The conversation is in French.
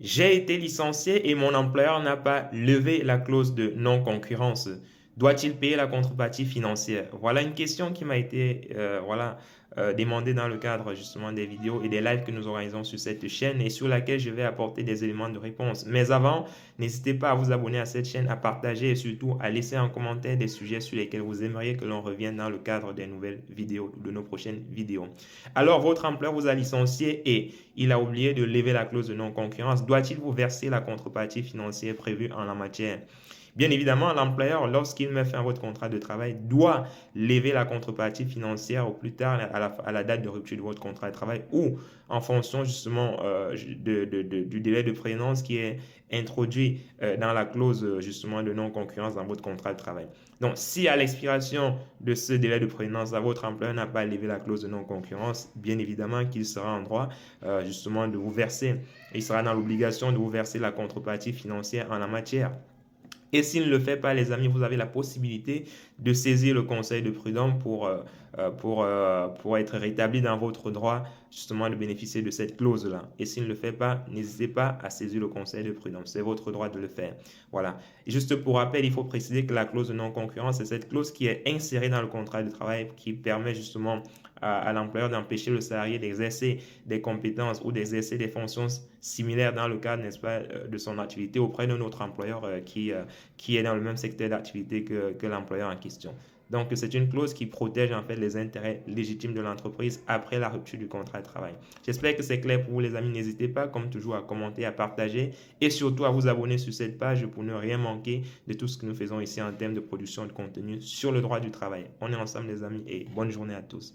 J'ai été licencié et mon employeur n'a pas levé la clause de non-concurrence. Doit-il payer la contrepartie financière? Voilà une question qui m'a été demandée dans le cadre justement des vidéos et des lives que nous organisons sur cette chaîne et sur laquelle je vais apporter des éléments de réponse. Mais avant, n'hésitez pas à vous abonner à cette chaîne, à partager et surtout à laisser en commentaire des sujets sur lesquels vous aimeriez que l'on revienne dans le cadre des nouvelles vidéos, de nos prochaines vidéos. Alors, votre employeur vous a licencié et il a oublié de lever la clause de non-concurrence. Doit-il vous verser la contrepartie financière prévue en la matière? Bien évidemment, l'employeur, lorsqu'il met fin à votre contrat de travail, doit lever la contrepartie financière au plus tard à la date de rupture de votre contrat de travail ou en fonction justement du délai de prévenance qui est introduit dans la clause justement de non-concurrence dans votre contrat de travail. Donc, si à l'expiration de ce délai de prévenance, votre employeur n'a pas levé la clause de non-concurrence, bien évidemment qu'il sera en droit justement de vous verser, il sera dans l'obligation de vous verser la contrepartie financière en la matière. Et s'il ne le fait pas, les amis, vous avez la possibilité de saisir le conseil de prud'homme pour être rétabli dans votre droit, justement, de bénéficier de cette clause-là. Et s'il ne le fait pas, n'hésitez pas à saisir le conseil de prud'homme. C'est votre droit de le faire. Voilà. Et juste pour rappel, il faut préciser que la clause de non-concurrence, c'est cette clause qui est insérée dans le contrat de travail qui permet justement à l'employeur d'empêcher le salarié d'exercer des compétences ou d'exercer des fonctions similaires dans le cadre, n'est-ce pas, de son activité auprès d'un autre employeur qui est dans le même secteur d'activité que l'employeur en question. Donc, c'est une clause qui protège en fait les intérêts légitimes de l'entreprise après la rupture du contrat de travail. J'espère que c'est clair pour vous les amis. N'hésitez pas, comme toujours, à commenter, à partager et surtout à vous abonner sur cette page pour ne rien manquer de tout ce que nous faisons ici en termes de production de contenu sur le droit du travail. On est ensemble les amis et bonne journée à tous.